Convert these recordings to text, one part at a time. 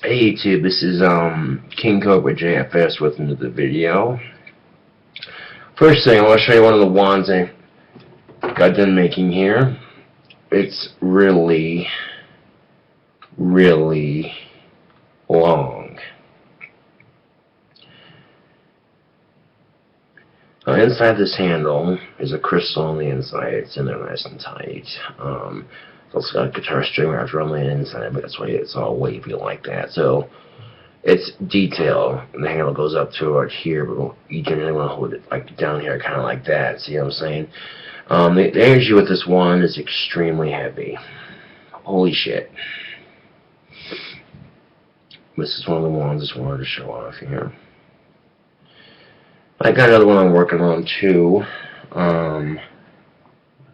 Hey YouTube, this is KingCobraJFS with another video. First thing, I want to show you one of the wands I got done making here. It's really long. Inside this handle is a crystal on the inside. It's in there nice and tight. It's also got a guitar string wrapped around the inside, but that's why it's all wavy like that. So it's detail, and the handle goes up to right here, but you generally want to hold it like down here, kind of like that. See what I'm saying? The energy with this wand is extremely heavy. Holy shit. This is one of the wands I just wanted to show off here. I got another one I'm working on too. Where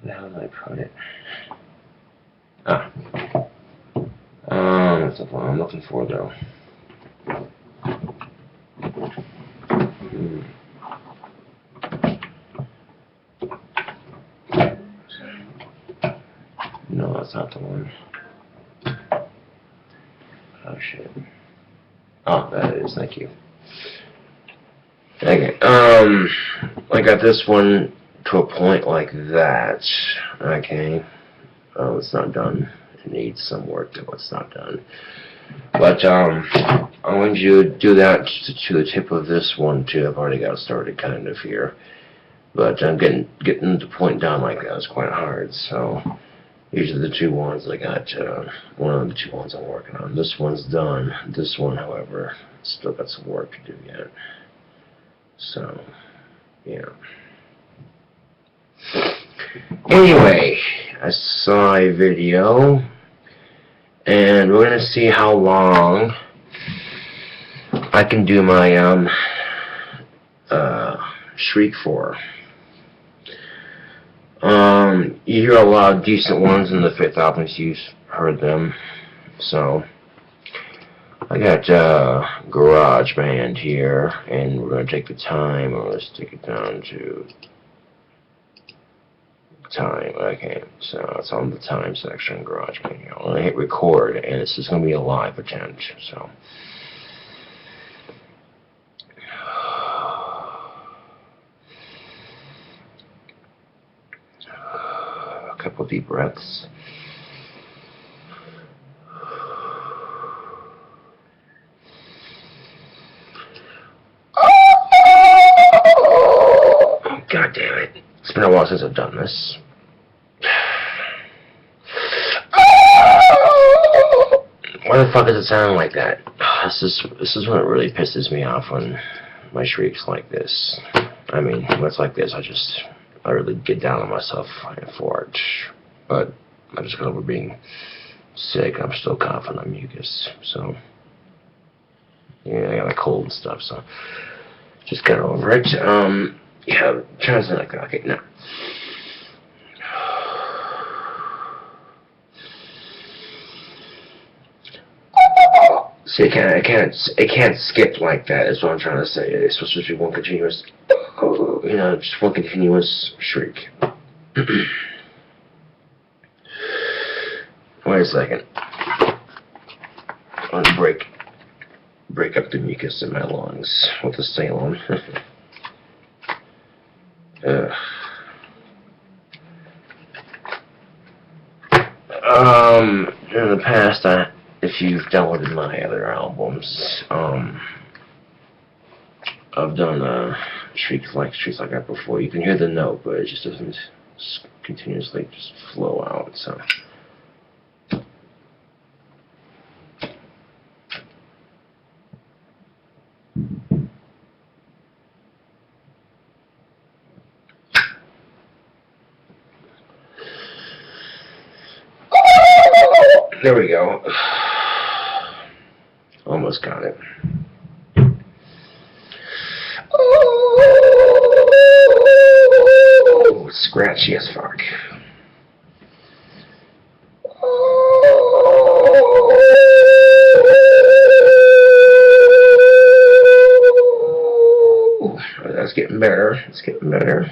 the hell did I put it? That's the one I'm looking for though. No, that's not the one. Oh shit. Oh, that is. Thank you. Okay. I got this one to a point like that. Okay. Oh, it's not done. It needs some work to what's not done. But I want you to do that to the tip of this one too. I've already got it started kind of here. But I'm getting the point down like that is quite hard. So these are the two wands I got. One of the two wands I'm working on. This one's done. This one, however, still got some work to do yet. So, yeah. Anyway, I saw a video, and we're gonna see how long I can do my shriek for. You hear a lot of decent ones in the 5th album if you've heard them. So I got GarageBand here, and we're gonna take the time. Let's take it down to time. Okay, so it's on the time section, GarageBand here. I'm gonna hit record, and this is gonna be a live attempt. So a couple deep breaths. God damn it. It's been a while since I've done this. Why the fuck does it sound like that? This is when it really pisses me off, when my shrieks like this. I mean, when it's like this, I really get down on myself for it. But I just got over being sick. I'm still coughing on mucus. So, yeah, I got a cold and stuff, so just get over it. Yeah, try something like that. Okay, now. See, it can't skip like that, is what I'm trying to say. It's supposed to be one continuous, just one continuous shriek. Wait a second. I'm gonna break up the mucus in my lungs with the Salem. In the past, if you've downloaded my other albums, I've done shrieks like that before. You can hear the note, but it just doesn't continuously just flow out. So. There we go. Almost got it. Oh, scratchy as fuck. That's getting better. It's getting better.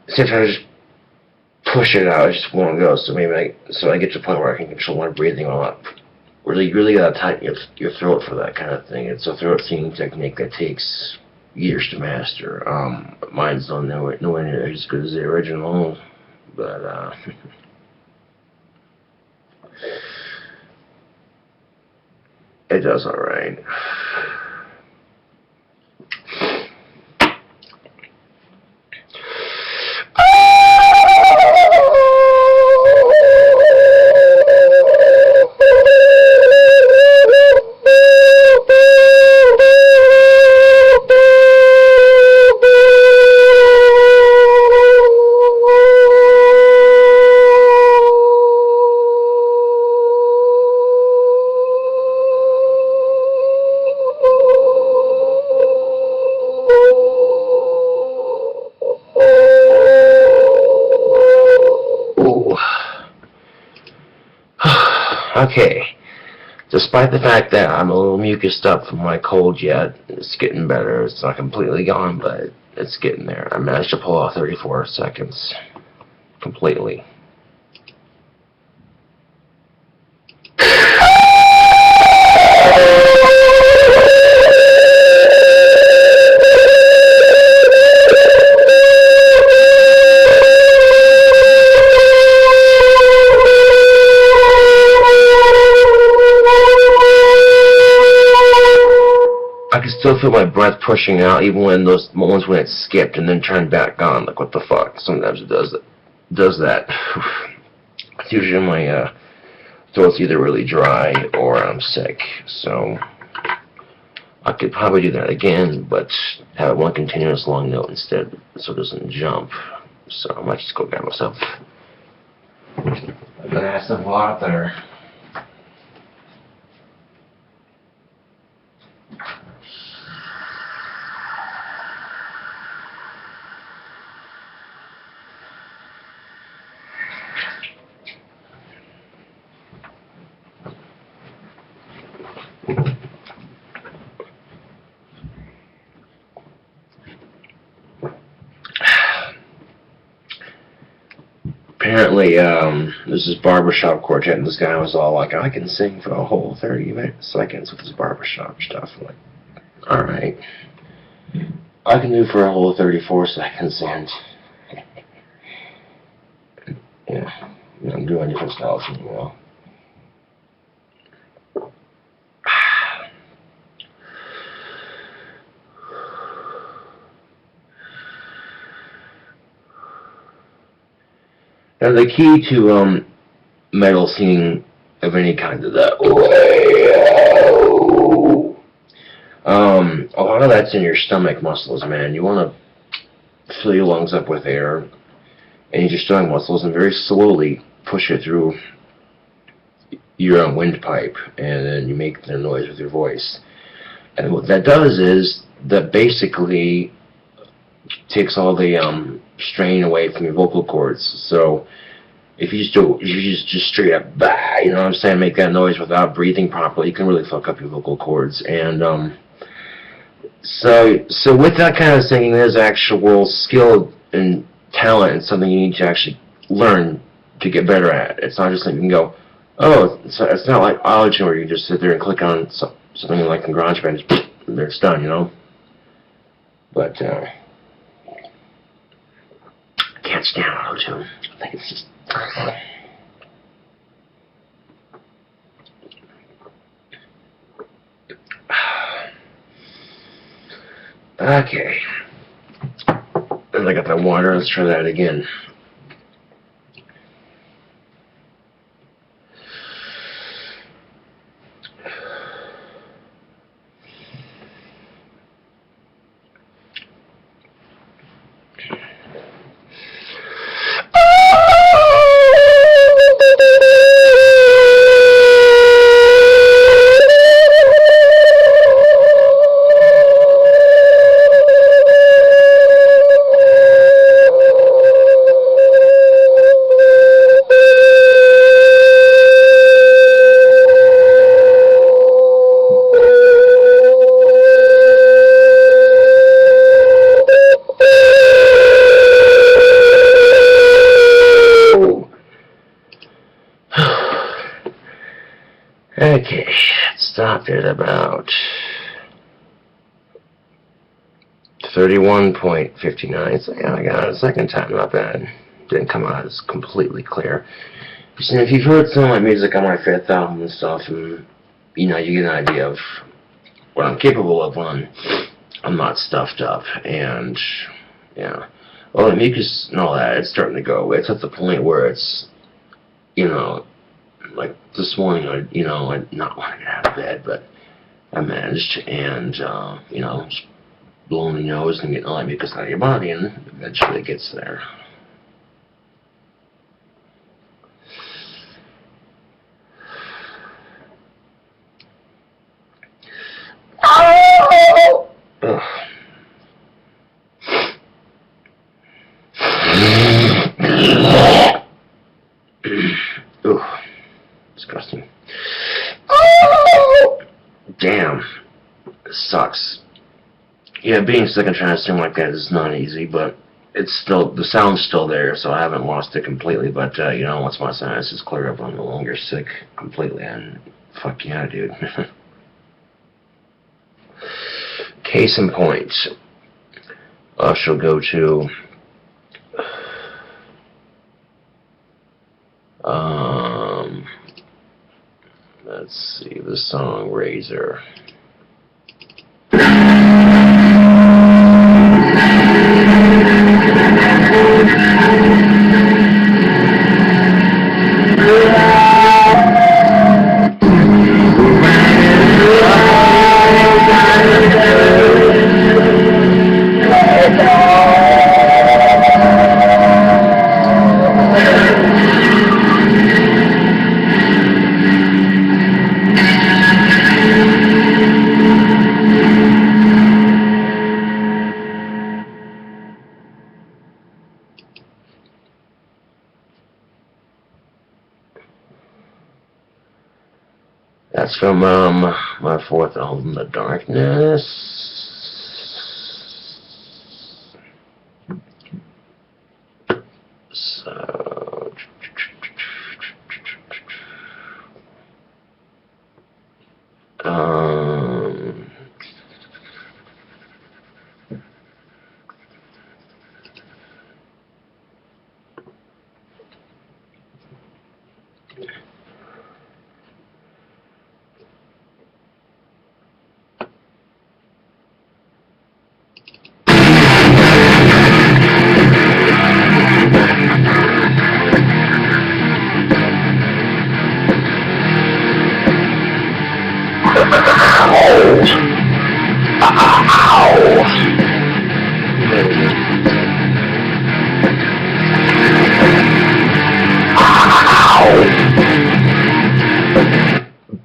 See if I just push it out. It just won't go. So maybe I get to the point where I can control my breathing a lot. You really gotta tighten your throat for that kind of thing. It's a throat singing technique that takes years to master. Mine's don't know it nowhere near as good as the original, but it does all right. Okay, despite the fact that I'm a little mucused up from my cold yet, it's getting better. It's not completely gone, but it's getting there. I managed to pull off 34 seconds completely. I can still feel my breath pushing out even when those moments when it skipped and then turned back on. Like, what the fuck? Sometimes it does that. It's usually my throat's either really dry or I'm sick. So I could probably do that again, but have one continuous long note instead so it doesn't jump. So I might just go grab myself a glass of water. Apparently, there's this barbershop quartet, and this guy was all like, I can sing for a whole 30 seconds with this barbershop stuff. I'm like, alright. I can do for a whole 34 seconds, and yeah, I'm doing different styles as well. Now the key to metal singing of any kind of that, a lot of that's in your stomach muscles, man. You want to fill your lungs up with air and use your stomach muscles and very slowly push it through your windpipe, and then you make the noise with your voice. And what that does is that basically takes all the strain away from your vocal cords. So if you just straight up bah, you know what I'm saying, make that noise without breathing properly, you can really fuck up your vocal cords. And so with that kind of singing, there's actual skill and talent and something you need to actually learn to get better at. It's not just something you can go, oh, it's not like audio where you can just sit there and click on something like in GarageBand and it's done, you know. But I can't stand auto-tune. I think it's just okay. And I got that water. Let's try that again. Okay, it stopped at about 31.59. So yeah, I got it a second time, not bad. Didn't come out as completely clear. So if you've heard some of my music on my 5th album and stuff, and you know, you get an idea of what I'm capable of when I'm not stuffed up. And yeah, well, the mucus and all that, it's starting to go away. It's at the point where it's, you know, like this morning, I not want to get out of bed, but I managed, and you know, just blowing the nose and getting all that mucus out of your body, and eventually it gets there. Oh! Ugh. Ugh. Disgusting. Oh! Damn. This sucks. Yeah, being sick and trying to sing like that is not easy, but it's still, the sound's still there, so I haven't lost it completely, but, you know, once my sinus is cleared up, I'm no longer sick completely, and fuck yeah, dude. Case in point, I shall go to, let's see, the song Razor. That's from my 4th album, The Darkness. So,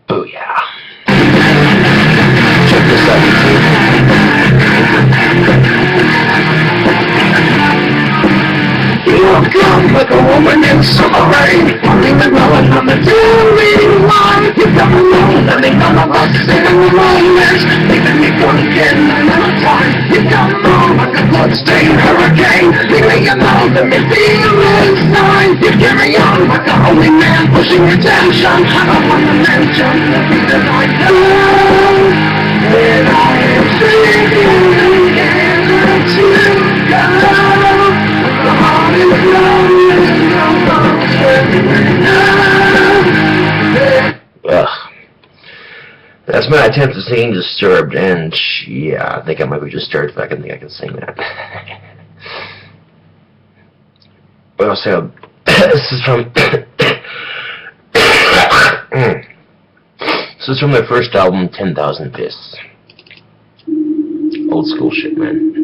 booyah. Check this out, YouTube. You come like a woman in summer rain, only the melon on the daily line. You come alone, and none of us in the moments, leaving me forgetting another time. You come along like a bloodstained hurricane, leaving you know that me feelings nine. You carry on like a holy man, pushing your tension. I don't want to mention the beat that I know that I am singing, can't let you go. The heart is lonely, no one's everywhere now. Ugh. That's my attempt at singing Disturbed, and yeah, I think I might be disturbed if I can think I can sing that. Well, so, this is from, this is from their first album, 10,000 Fists. Old school shit, man.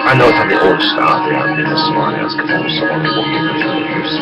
I know it's not the old style there, I'm doing this song as because I was so long ago from the first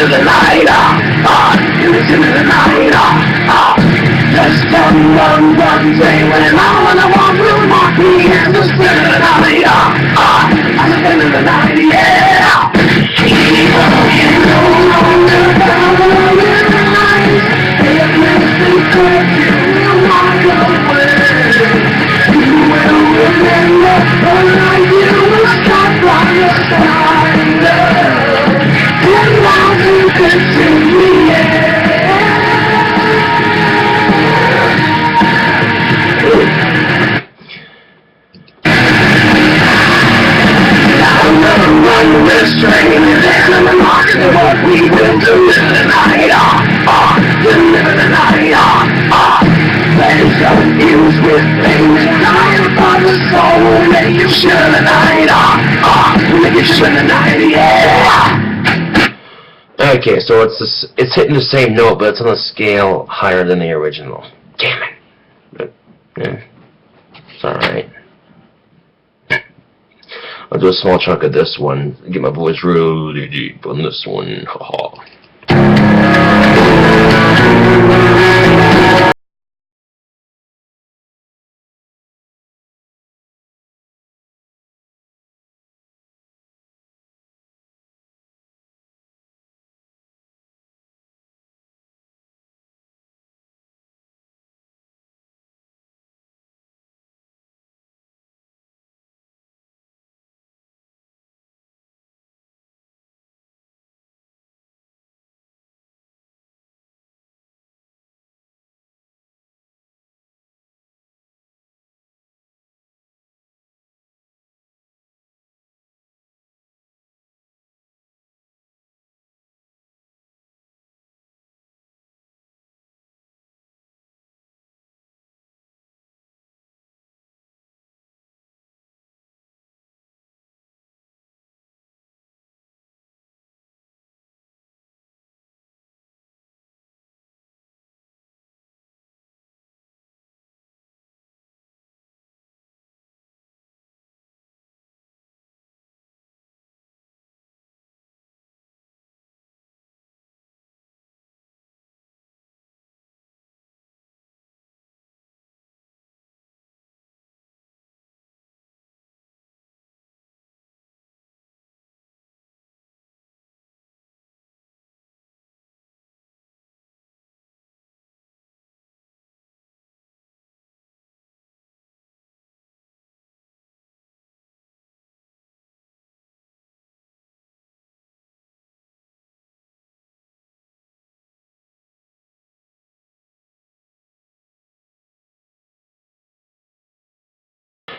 into the night, listen to the night, just one day when all I want will mark me and the spin of the night, I'm spinning the night, yeah. Evil can no longer terrorize. If nothing could, you will walk away. You will remember the night you were struck by the thunder, and now you can see me, yeah. Unrestrained and unmarked what we will do in the night, deliver the night, pleasure confused with pain, dying upon the soul, make you share the night, make you share the night, yeah. Okay, so it's hitting the same note, but it's on a scale higher than the original. Damn it. But, yeah, it's alright. I'll do a small chunk of this one, get my voice really deep on this one, haha.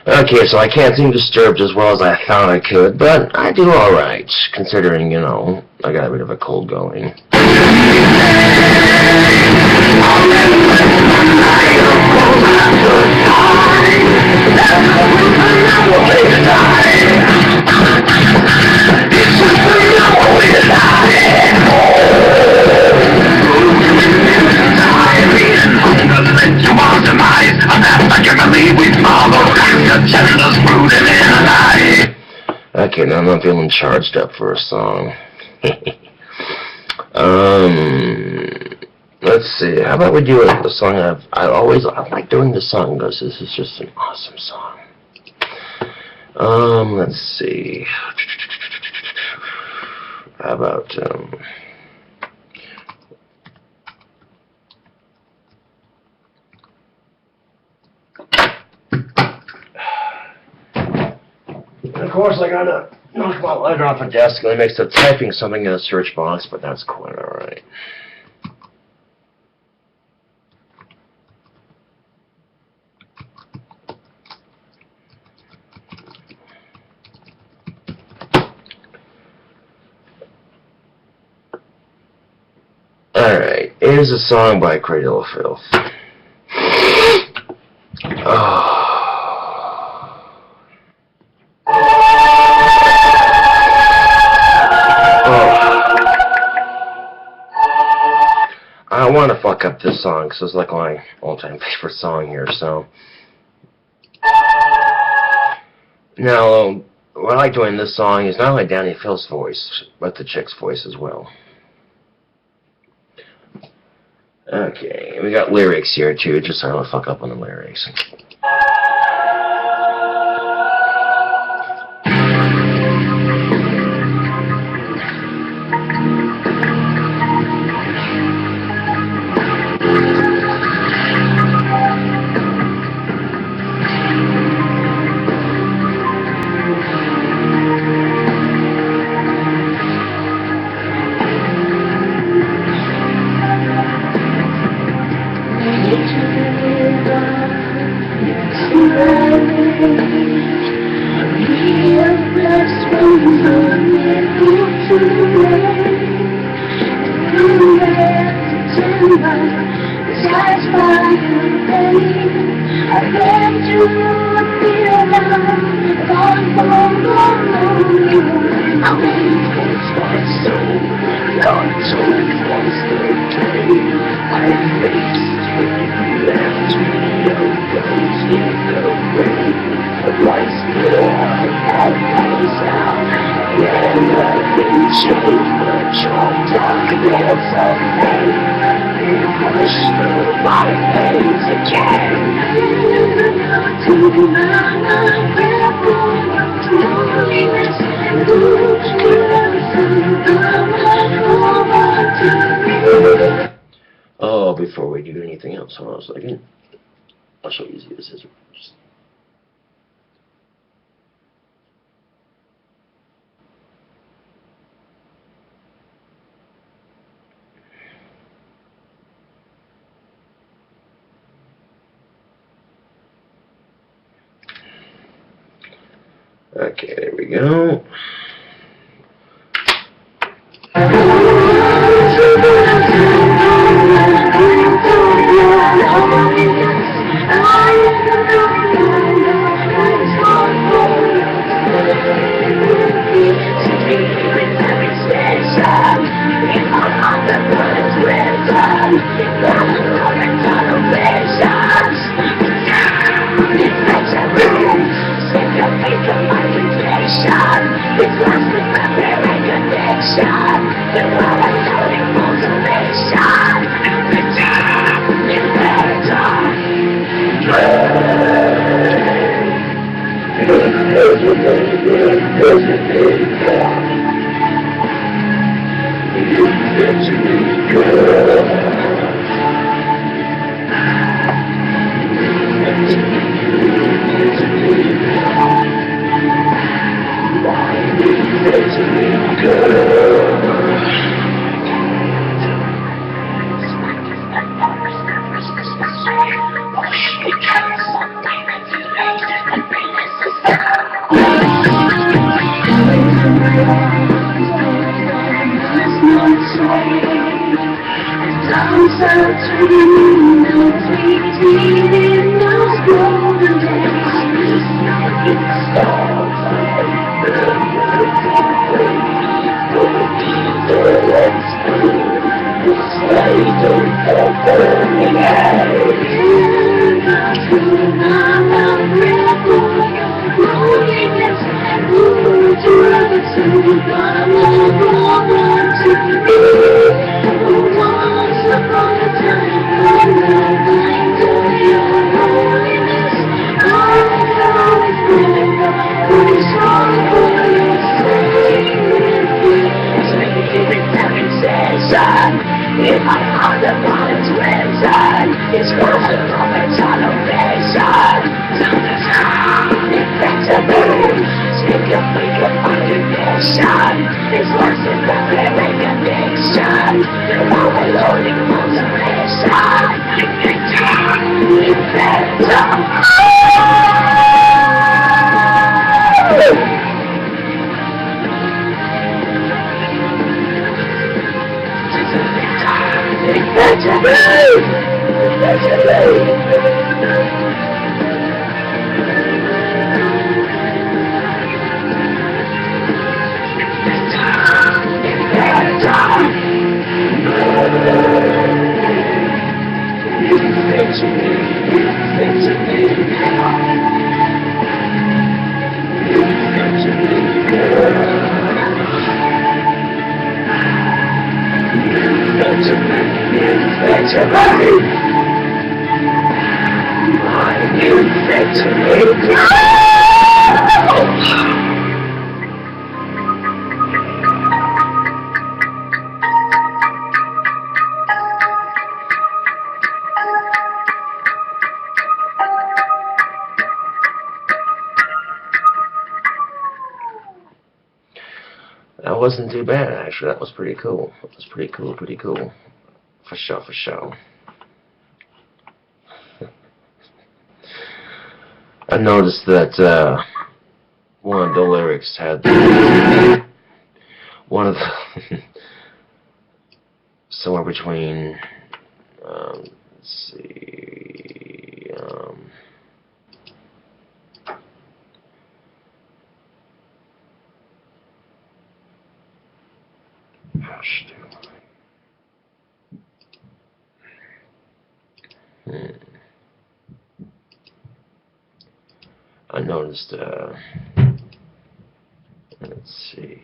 Okay, so I can't seem disturbed as well as I thought I could, but I do alright, considering, you know, I got a bit of a cold going. Okay, now I'm not feeling charged up for a song. Let's see. How about we do the song I like doing the song because this is just an awesome song. Let's see. How about of course, I gotta knock my lighter off a desk and it makes up typing something in a search box, but that's quite alright. Alright, here's a song by Cradle of Filth. I don't want to fuck up this song because it's like my all-time favorite song here, so. Now, what I like doing this song is not only Danny Phil's voice, but the chick's voice as well. Okay, we got lyrics here too, just so I don't fuck up on the lyrics. Oh, before we do anything else, hold on a second. I'll show you the scissors. Okay, there we go. That wasn't too bad, actually. That was pretty cool. That was pretty cool, pretty cool. For sure, for sure. I noticed that one of the lyrics had one of the somewhere between let's see gosh, I noticed, let's see,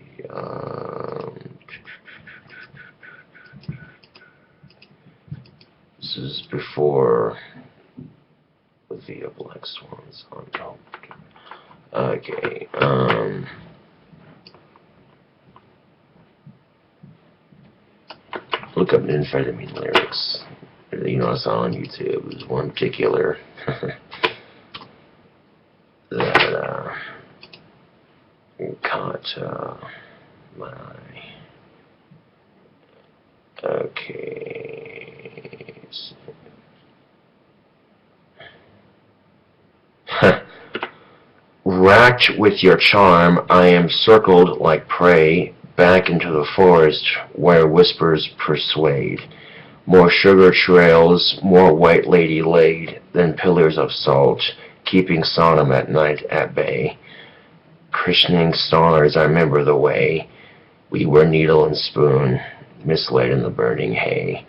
this is before the Black Swans on top. Okay, look up amphetamine lyrics. You know, I saw on YouTube. There's one particular that caught my eye. Okay. Racked with your charm, I am circled like prey, back into the forest where whispers persuade. More sugar trails, more white lady laid than pillars of salt, keeping Sodom at night at bay. Christening stars, I remember the way we were needle and spoon, mislaid in the burning hay.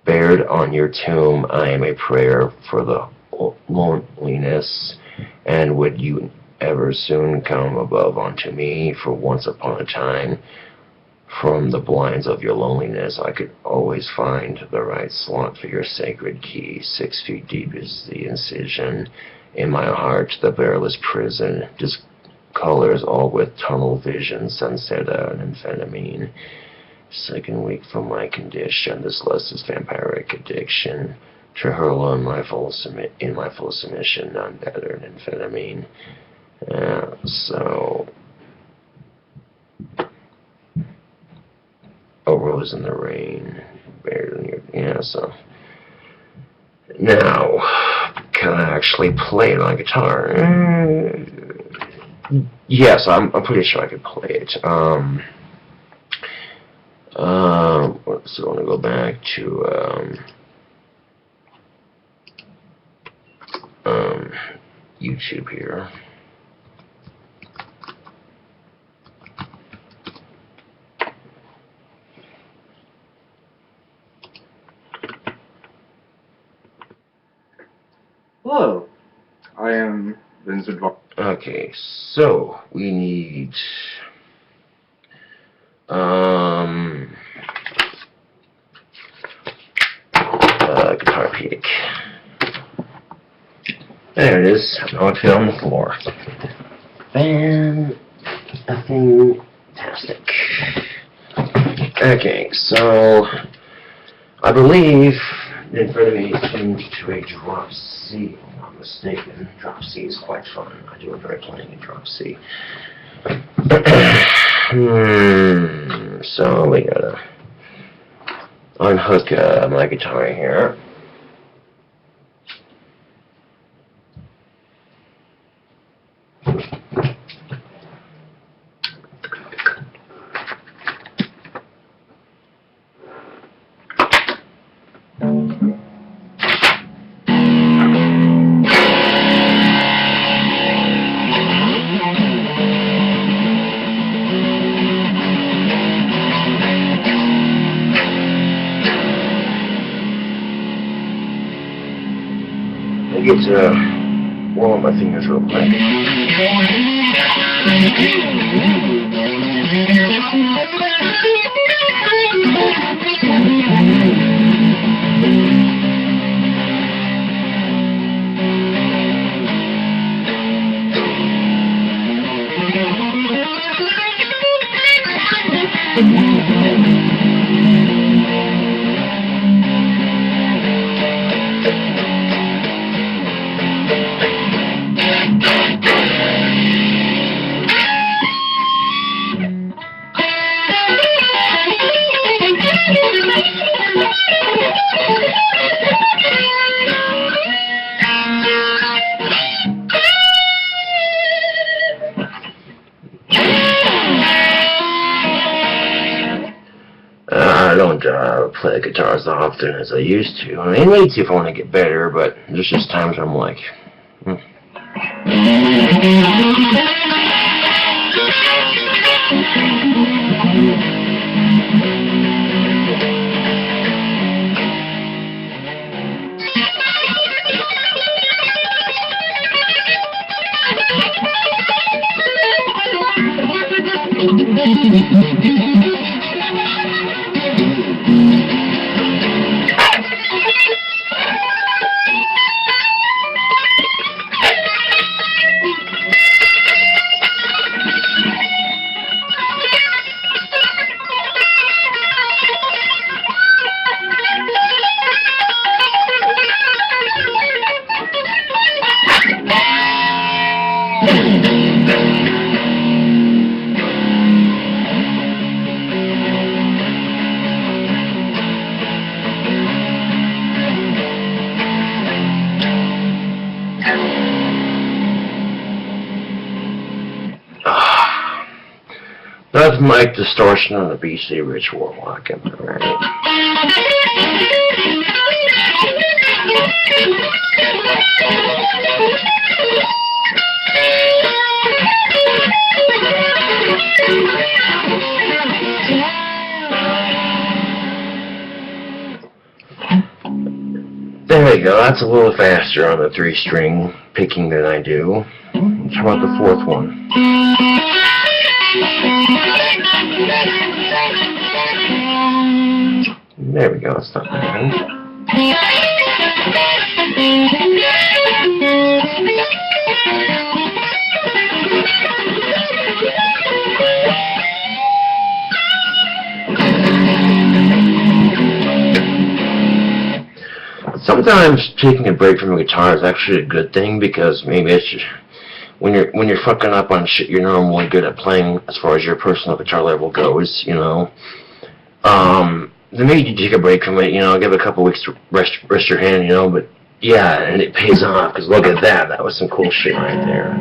Bared on your tomb, I am a prayer for the loneliness, and would you ever soon come above unto me, for once upon a time, from the blinds of your loneliness, I could always find the right slot for your sacred key. 6 feet deep is the incision in my heart, the bearless prison. Discolors all with tunnel vision, sunset and amphetamine. Second week from my condition, this lust is vampiric addiction. To hurl in my full submission, none better than amphetamine. So. A rose in the rain, buried in your, yeah, so. Now, can I actually play my guitar? Yes, I'm pretty sure I could play it. So I want to go back to, YouTube here. Hello, I am Vincent. Okay, so we need guitar pick. There it is. Now I fit on the floor. Fantastic. Okay, so I believe in front of me to a drop C, if I'm not mistaken. Drop C is quite fun. I do enjoy playing a drop C. So we gotta unhook my guitar here. I get to warm up my fingers real quick. I don't play the guitar as often as I used to. I mean, maybe if I want to get better, but there's just times where I'm like, that's mic distortion on the BC Rich Warlock, am I right? There we go, that's a little faster on the 3-string picking than I do. How about the 4th one? There we go, it's not bad. Sometimes taking a break from a guitar is actually a good thing, because maybe it's just, when you're fucking up on shit you're normally good at playing as far as your personal guitar level goes, you know, then maybe you take a break from it, you know, give it a couple weeks to rest your hand, you know, but yeah, and it pays off, because look at that, that was some cool shit right there.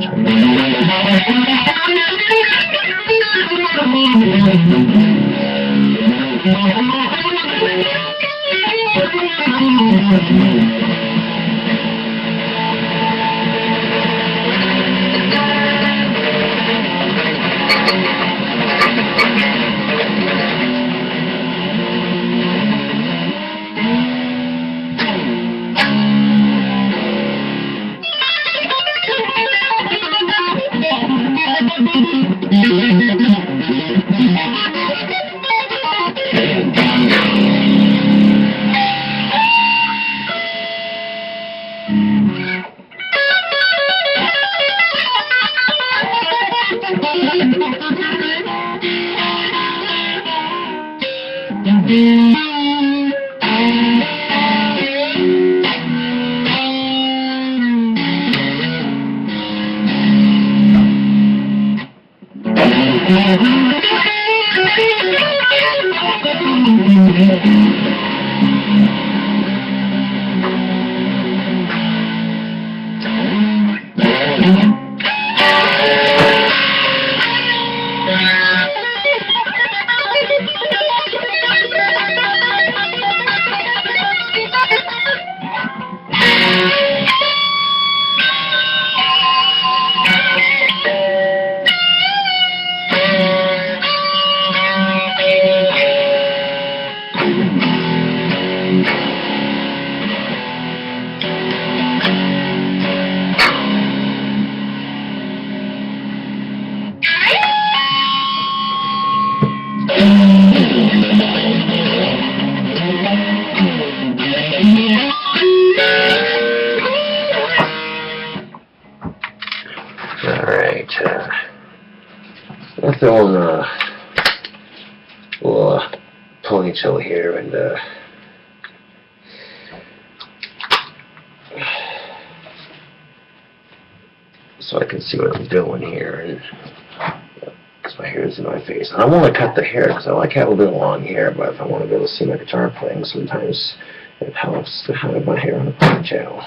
ponytail here and so I can see what I'm doing here, and because my hair is in my face. I want to cut the hair because I like having a little long hair, but if I want to be able to see my guitar playing, sometimes it helps to have my hair on a ponytail.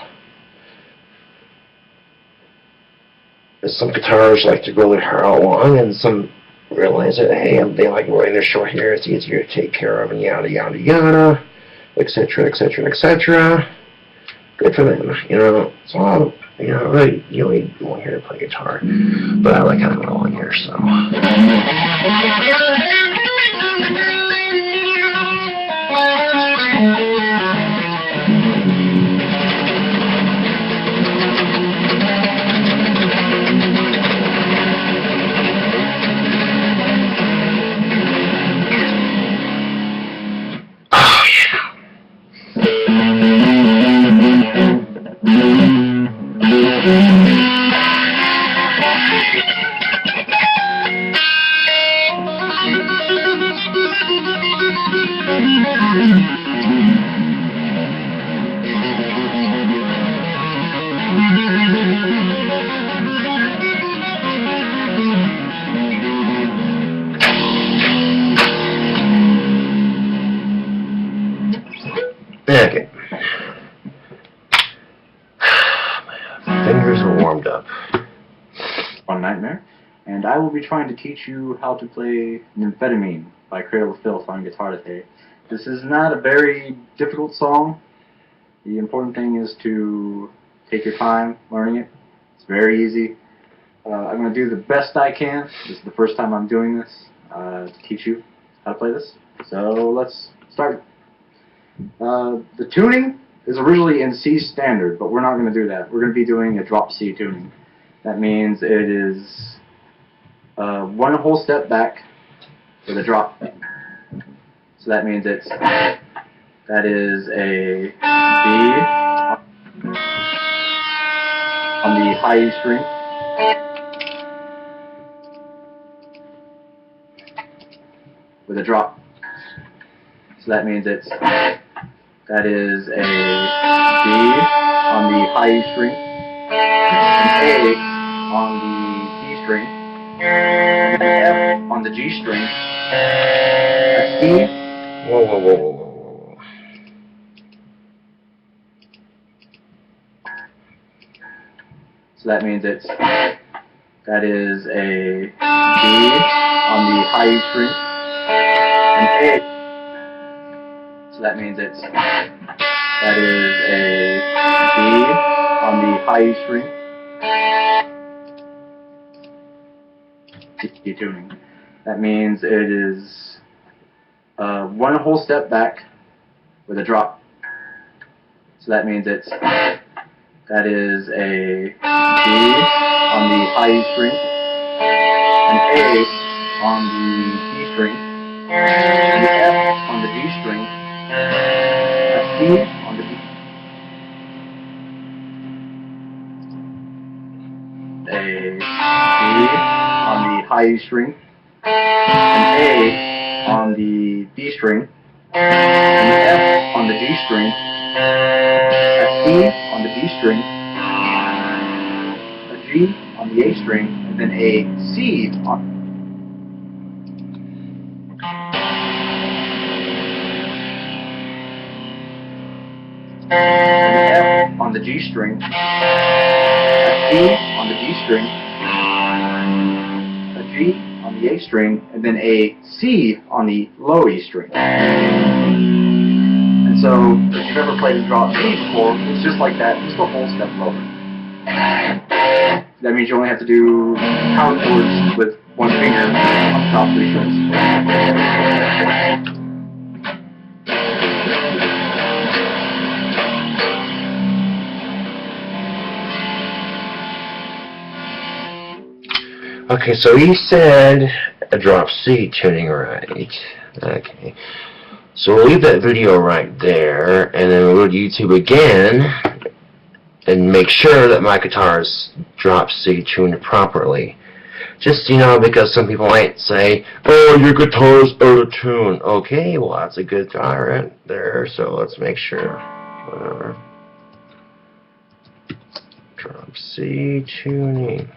Some guitars like to grow their hair out long, and some realize that, hey, they like growing their short hair, it's easier to take care of, and yada, yada, yada, etc., etc., etc. Good for them, you know. It's a lot of, you know, really, you need long hair to play guitar, but I like having long hair, so. Okay. My fingers are warmed up. One Nightmare, and I will be trying to teach you how to play Nymphetamine by Cradle of Filth on guitar today. This is not a very difficult song. The important thing is to take your time learning it. It's very easy. I'm going to do the best I can. This is the first time I'm doing this to teach you how to play this. So let's start. The tuning is originally in C standard, but we're not going to do that. We're going to be doing a drop C tuning. That means it is one whole step back with a drop. So that means that is a B on the high E string, with a drop. So that means that is a B on the high E string, an A on the D string, and an F on the G string, a C. Whoa, whoa, whoa, whoa, whoa, whoa. So that means that is a B on the high E string, an A. So that means that is a B on the high E string, D tuning. That means it is one whole step back with a drop. So that means that is a B on the high E string, an A on the D string, an F on the G string, a C on the D, a B on the high E string, an A on the D string, an F on the D string, a C on the D string, a G on the A string, and then a C on an F on the G string, a C on the D string, a G on the A string, and then a C on the low E string. And so, if you've ever played a drop C before, it's just like that, just a whole step lower. That means you only have to do power chords with one finger on the top three strings. Okay, so he said a drop C tuning, right? Okay. So we'll leave that video right there, and then we'll go to YouTube again and make sure that my guitar is drop C tuned properly. Just, because some people might say, oh, your guitar's out of tune. Okay, well, that's a good guitar right there, so let's make sure. Whatever. Drop C tuning.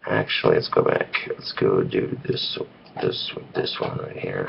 Actually, let's go back. Let's go do this one right here.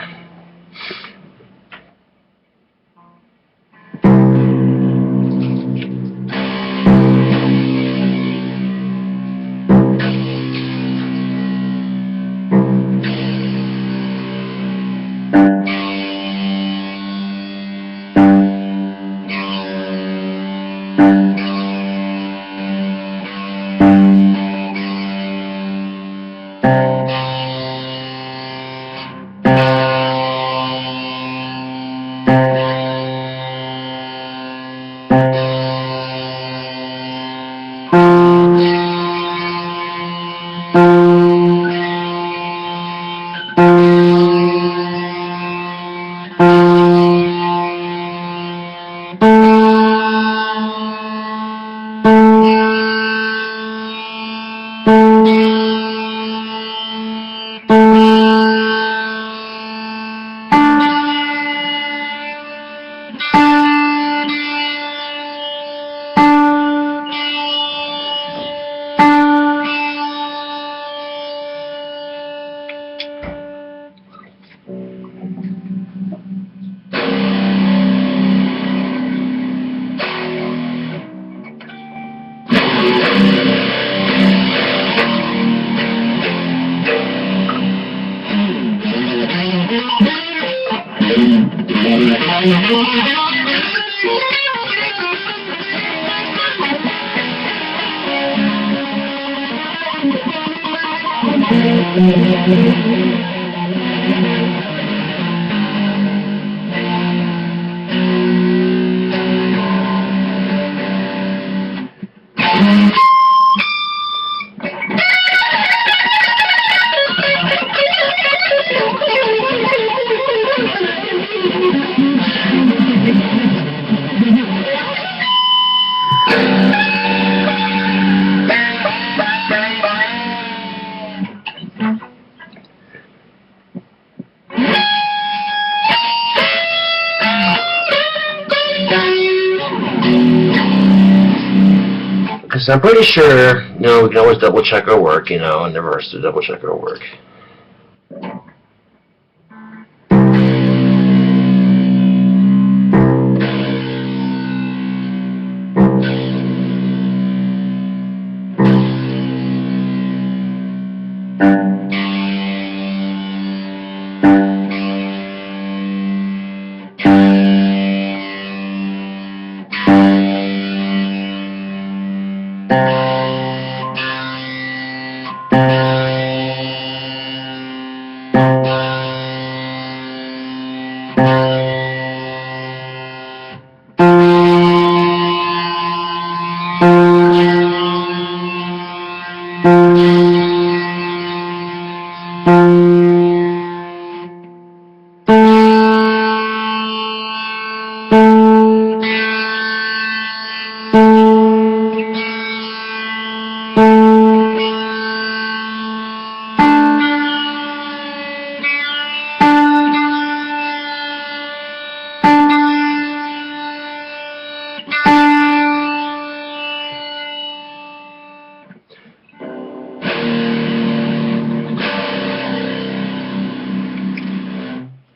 Because I'm pretty sure, we can always double check our work, in the verse to double check our work.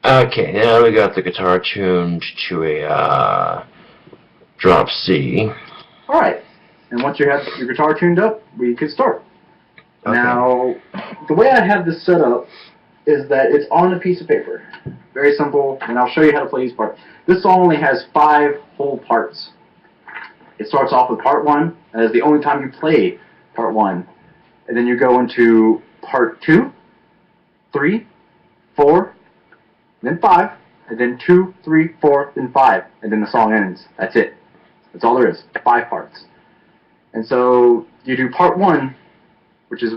Okay, now we got the guitar tuned to a drop C. Alright, and once you have your guitar tuned up, we can start. Okay. Now, the way I have this set up is that it's on a piece of paper. Very simple, and I'll show you how to play each part. This song only has 5 whole parts. It starts off with part 1, that is the only time you play part 1. And then you go into part 2, 3, 4, then 5, and then 2, 3, 4, then 5, and then the song ends. That's it. That's all there is. 5 parts. And so you do part 1, which is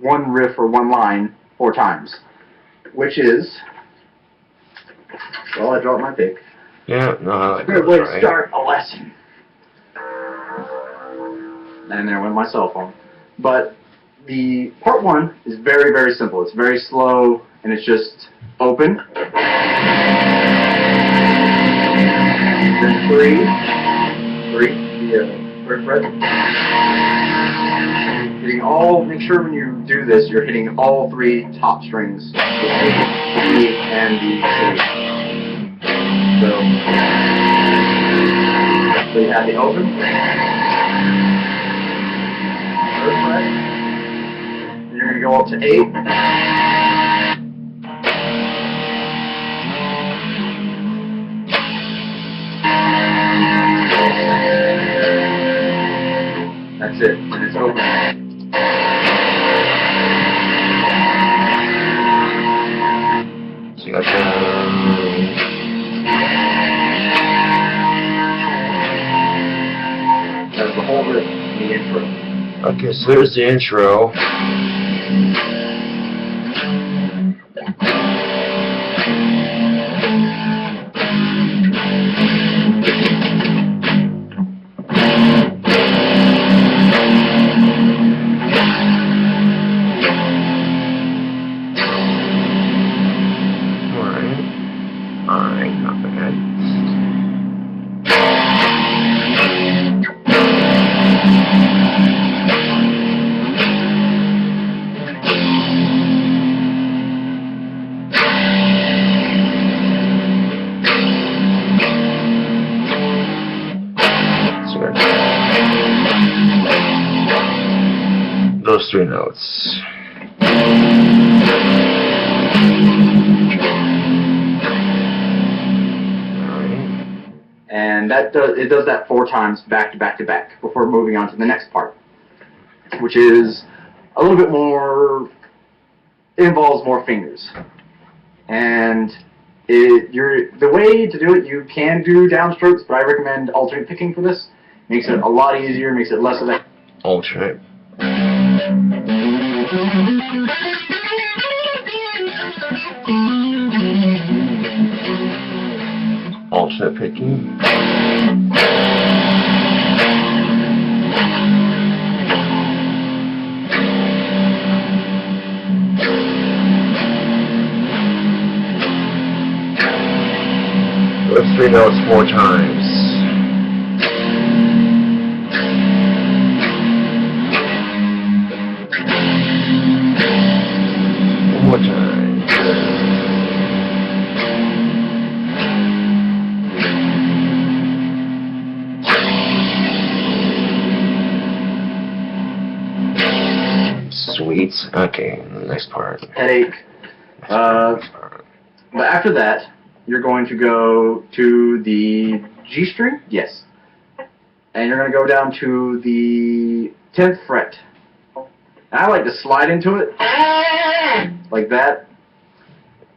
1 riff or 1 line 4 times, which is Well, I dropped my pick. Yeah, no, I like Good those, way to right? start a lesson. And there went my cell phone. But the part 1 is very, very simple. It's very slow, and it's just open. Then 3, the third fret. Hitting all. Make sure when you do this, you're hitting all 3 top strings, the A, B, and the C. So you have the open. Third fret. Then you're going to go up to 8. That's it, and it's open. So you got That's the whole riff in the intro. okay, so there's the intro. Alright, not bad. So those 3 notes. And it does that 4 times back to back to back before moving on to the next part, which is a little bit more. It involves more fingers, and the way to do it. You can do downstrokes, but I recommend alternate picking for this. Makes it a lot easier. Makes it less of that. Alternate. Alternate picking. Those 3 notes 4 times. One more time. Sweet. Okay, next part. Headache. But after that, you're going to go to the G string, yes, and you're going to go down to the 10th fret. And I like to slide into it like that,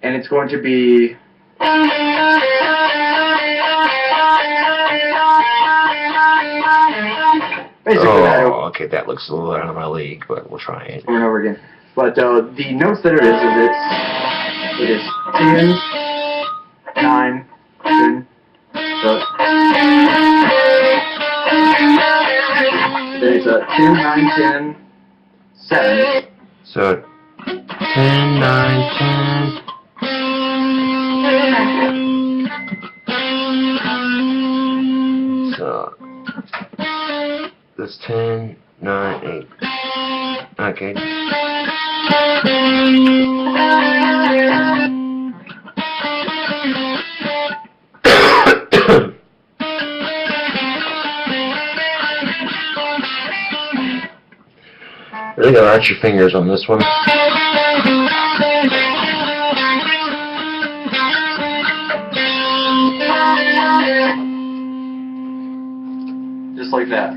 and it's going to be. Basically, okay, that looks a little out of my league, but we'll try it. Over and over again. But the notes that it is 10, 9, 10. There's a 10, 9, 10, 7. So 10, 9, 10. So that's 10, 9, 8. Okay. Really gotta arch your fingers on this one. Just like that.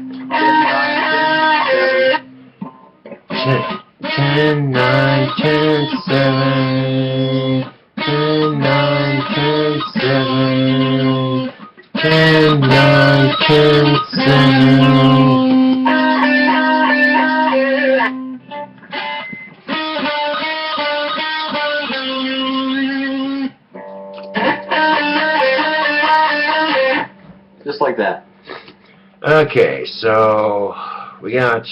10, 9, 10, 7. 10, 9, 10, 7. 10, 9, 10, 7. like that. Okay, so we got.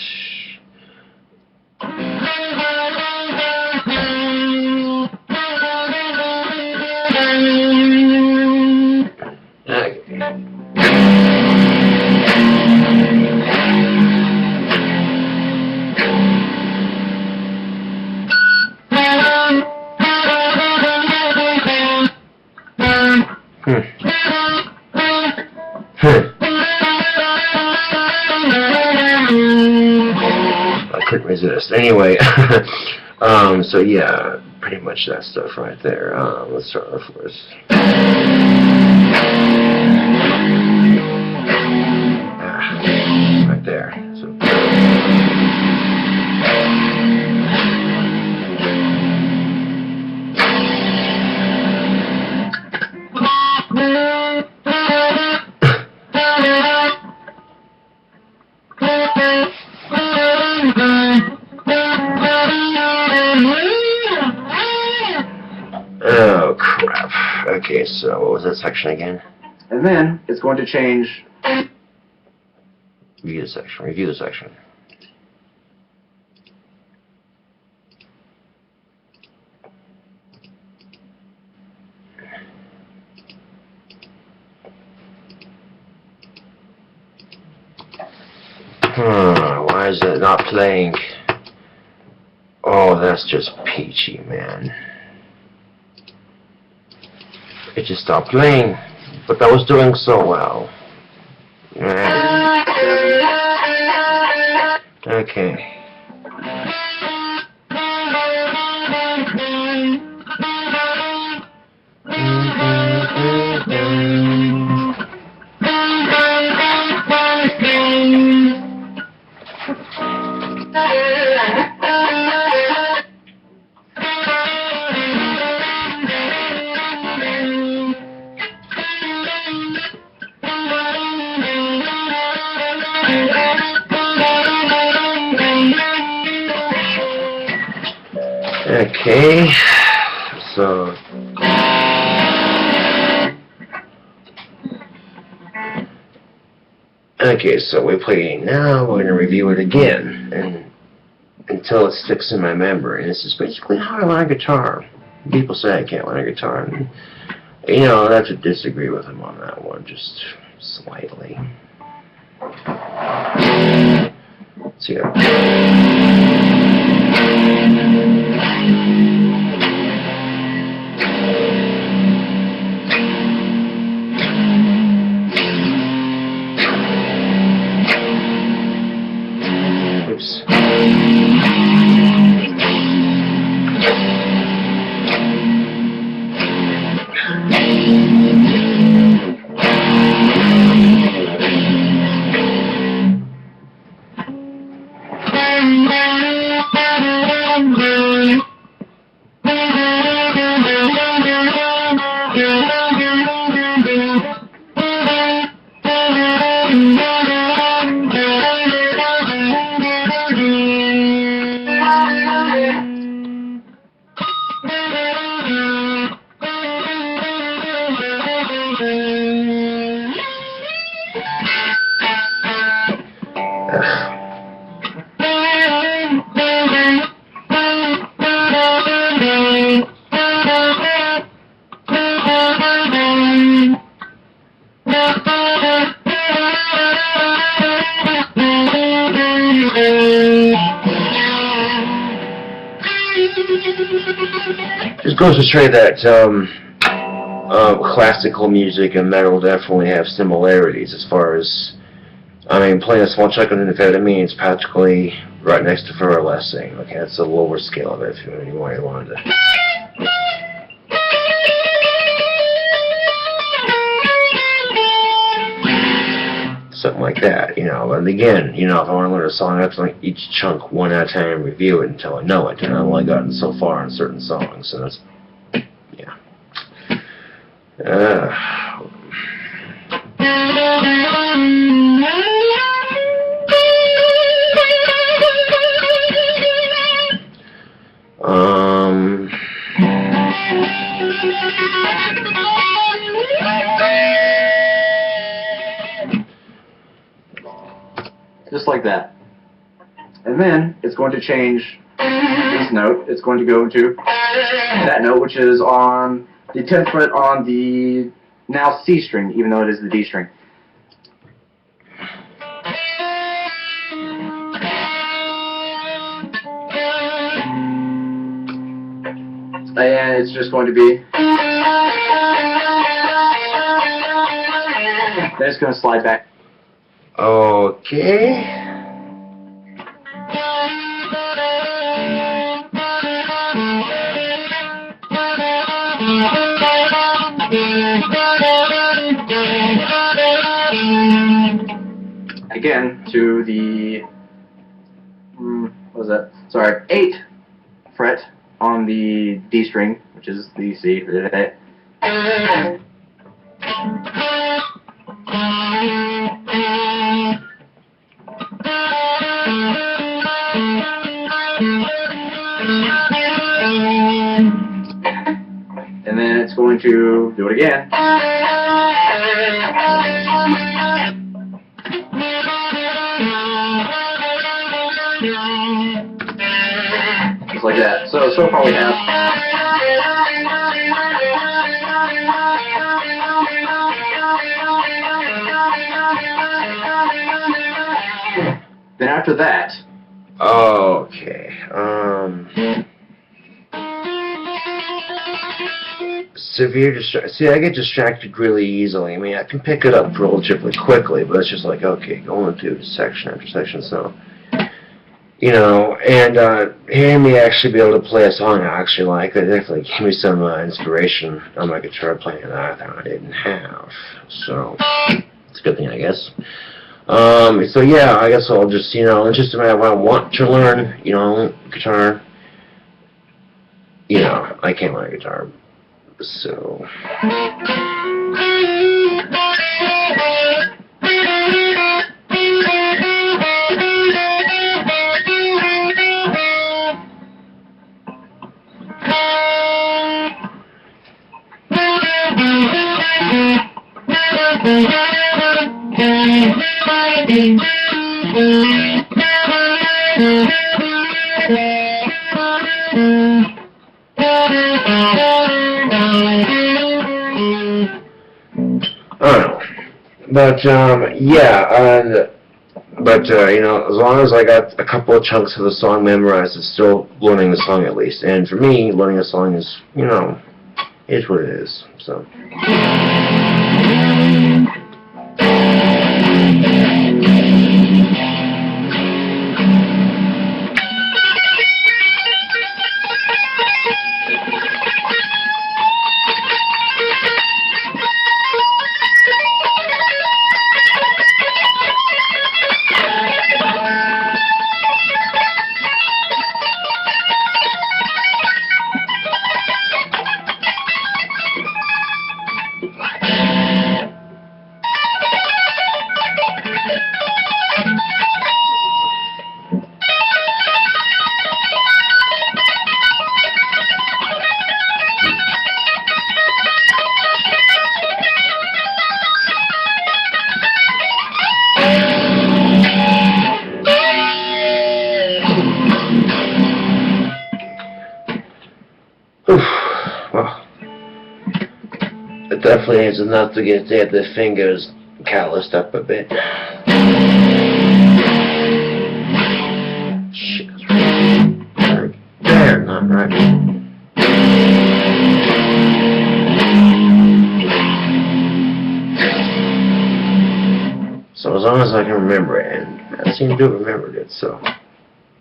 I couldn't resist. Anyway, so yeah, pretty much that stuff right there. Let's start off with. Right there. So. Oh crap. Okay, so what was that section again? And then it's going to change. Review the section. Review the section. Why is it not playing? Oh, that's just peachy, man. It just stopped playing, but that was doing so well. Okay. Okay, so we play it now. We're gonna review it again, and until it sticks in my memory. And this is basically how I learn guitar. People say I can't learn guitar, and you know, I have to disagree with them on that one, just slightly. So yeah. Oops. Just goes to show that classical music and metal definitely have similarities as far as, I mean, playing a small chunk of amphetamine is practically right next to furlessing. Okay, that's a lower scale of it if you wanted to. Something like that, you know. And again, you know, if I want to learn a song, I have to learn each chunk one at a time and review it until I know it. And I've only gotten so far on certain songs, so that's, yeah. just like that. And then it's going to change this note. It's going to go to that note, which is on the 10th fret on the now C string, even though it is the D string. And it's just going to be, then it's going to slide back. Okay. Again to the, what was that? Sorry, 8th fret on the D string, which is the C. And then it's going to do it again. Just like that. So far we have. Then after that. Okay. Severe distraction. See, I get distracted really easily. I mean, I can pick it up relatively quickly, but it's just like, okay, going through section after section, so. You know, and hearing me actually be able to play a song I actually like, that definitely gave me some inspiration on my guitar playing that I thought I didn't have. So, it's a good thing, I guess. So yeah, I guess I'll just, you know, it's just a matter of what I want to learn, you know, guitar. You know, I can't learn guitar, so. But, yeah, but, you know, as long as I got a couple of chunks of the song memorized, it's still learning the song at least. And for me, learning a song is, you know, is what it is, so. Well, it definitely is enough to get the fingers calloused up a bit. Shit, right there, not right. So as long as I can remember it, and I seem to have remembered it, so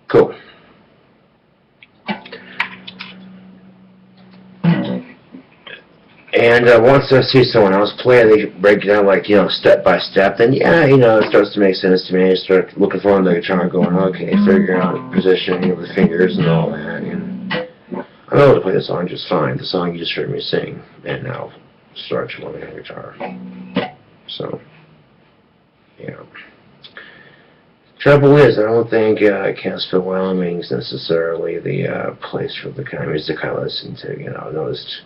cool. And once I see someone else play, they break it down like, you know, step by step, then yeah, you know, it starts to make sense to me. I start looking for on the guitar going, okay, figuring out positioning of the fingers and all that. And I'm able to play the song just fine, the song you just heard me sing, and now start to learn the guitar. So, yeah. Trouble is, I don't think Cassville, Wyoming is necessarily the place for the kind of music I listen to. You know, I noticed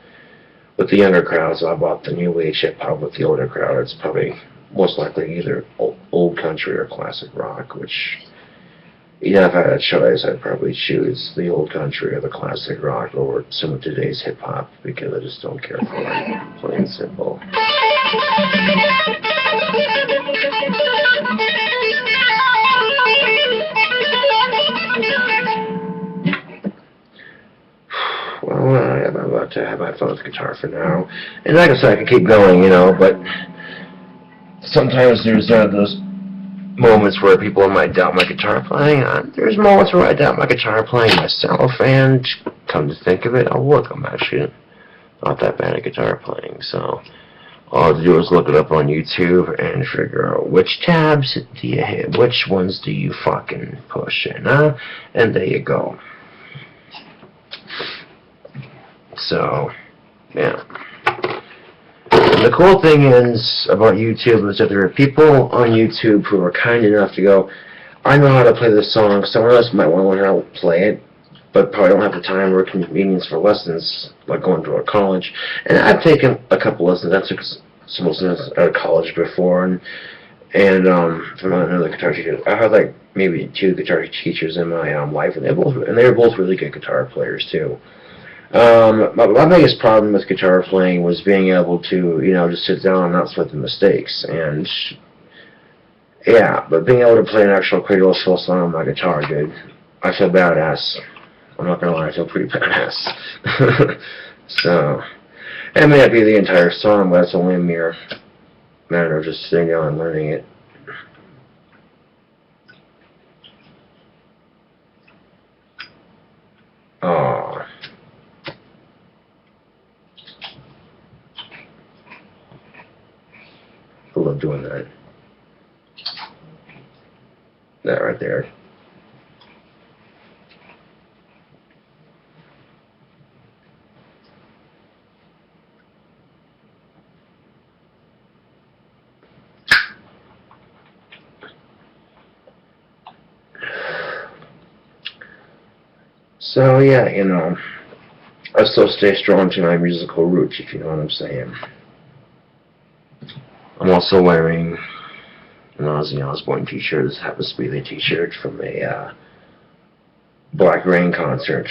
with the younger crowd, so I bought the new age hip hop. With the older crowd, it's probably most likely either old country or classic rock, which, if I had a choice, I'd probably choose the old country or the classic rock over some of today's hip-hop, because I just don't care for it, plain and simple. Well, I'm about to have my fun with guitar for now. And like I said, I can keep going, but sometimes there's those moments where people might doubt my guitar playing. There's moments where I doubt my guitar playing myself, and come to think of it, look, I'm actually not that bad at guitar playing, so all I have to do is look it up on YouTube and figure out which tabs do you hit, which ones do you fucking push in, and there you go. So, yeah. And the cool thing is about YouTube is that there are people on YouTube who are kind enough to go, I know how to play this song, someone else might want to learn how to play it, but probably don't have the time or convenience for lessons, like going to a college. And I've taken a couple lessons. I took some lessons at college before, and from another guitar teacher. I had like maybe 2 guitar teachers in my life, and they were both really good guitar players too. My biggest problem with guitar playing was being able to, just sit down and not sweat the mistakes. And, yeah, but being able to play an actual Cradle of Filth song on my guitar, dude, I feel badass. I'm not gonna lie, I feel pretty badass. So, it may not be the entire song, but it's only a mere matter of just sitting down and learning it. Aww. I love doing that. That right there. So yeah, I still stay strong to my musical roots, if you know what I'm saying. I'm also wearing an Ozzy Osbourne t-shirt. This happens to be the t-shirt from a Black Rain concert,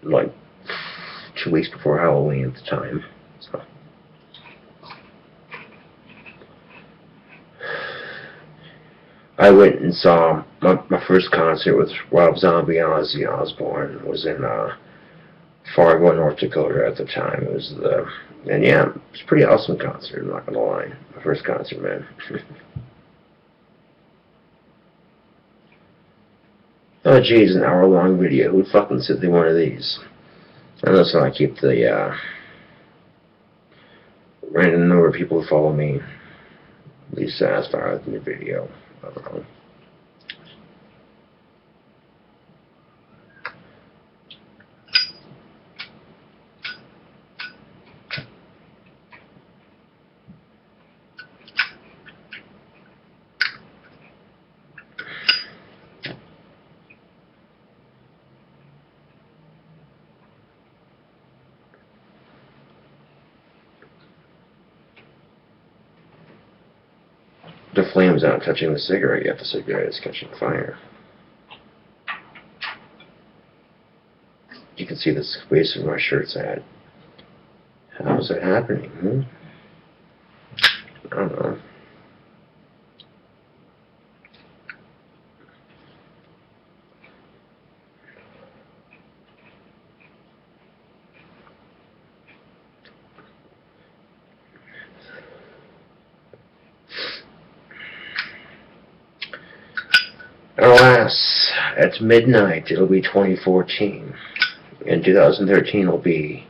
like 2 weeks before Halloween at the time. So. I went and saw my first concert with Rob Zombie and Ozzy Osbourne was in Fargo, North Dakota at the time. It was and yeah, it was a pretty awesome concert, I'm not gonna lie. My first concert, man. Oh geez, an hour-long video. Who'd fucking sit through one of these? And that's how I keep the random number of people who follow me at least satisfied with the video. I don't know. The flame's not touching the cigarette yet. The cigarette is catching fire. You can see the space where my shirt's at. How is that happening? I don't know. Alas, at midnight it'll be 2014, and 2013 will be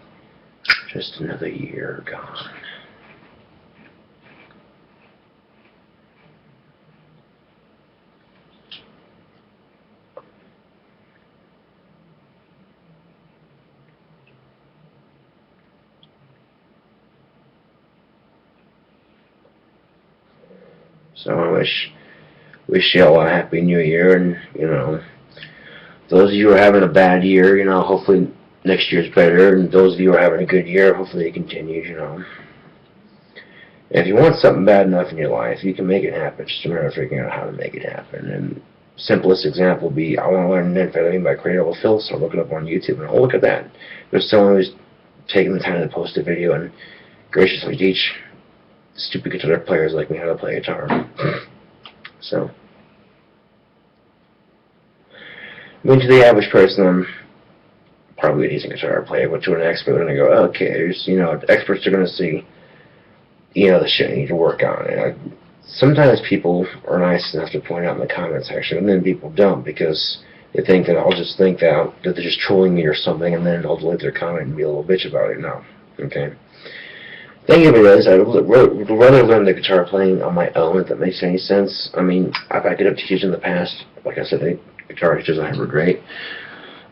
just another year gone. So I wish you all a happy new year, and those of you who are having a bad year, hopefully next year's better, and those of you who are having a good year, hopefully it continues, If you want something bad enough in your life, you can make it happen. It's just a matter of figuring out how to make it happen. And simplest example would be, I want to learn amphetamine by Cradle of Filth, so I look it up on YouTube, and oh, look at that. There's someone who's taking the time to post a video and graciously teach stupid guitar players like me how to play guitar. So, I mean, to the average person, I'm probably a decent guitar player, but to an expert, they're going to go, okay, there's, you know, experts are going to see, you know, the shit I need to work on. And sometimes people are nice enough to point out in the comment section, and then people don't, because they think that I'll just think that they're just trolling me or something, and then I'll delete their comment and be a little bitch about it. No. Okay. Thing of it is, I would rather learn the guitar playing on my own, if that makes any sense. I mean, I've backed it up teachers in the past. Like I said, the guitar teachers I have were great.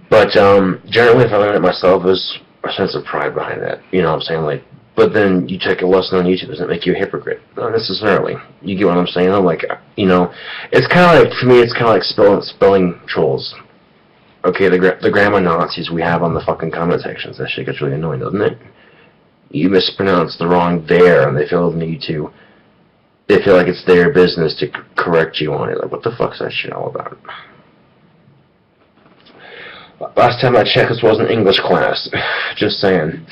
But generally, if I learn it myself, there's a sense of pride behind that. You know what I'm saying? Like, but then you take a lesson on YouTube, doesn't it make you a hypocrite? Not necessarily. You get what I'm saying? I'm like, you know, it's kind of like, for me, it's kind of like spelling trolls. Okay, the grammar Nazis we have on the fucking comment sections, that shit gets really annoying, doesn't it? You mispronounce the wrong there, and they feel the need to, they feel like it's their business to correct you on it. Like, what the fuck's that shit all about? Last time I checked, this wasn't English class. Just saying.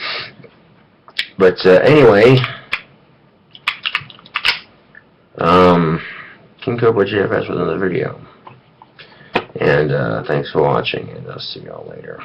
But anyway, KingCobraJFS with another video. And thanks for watching, and I'll see y'all later.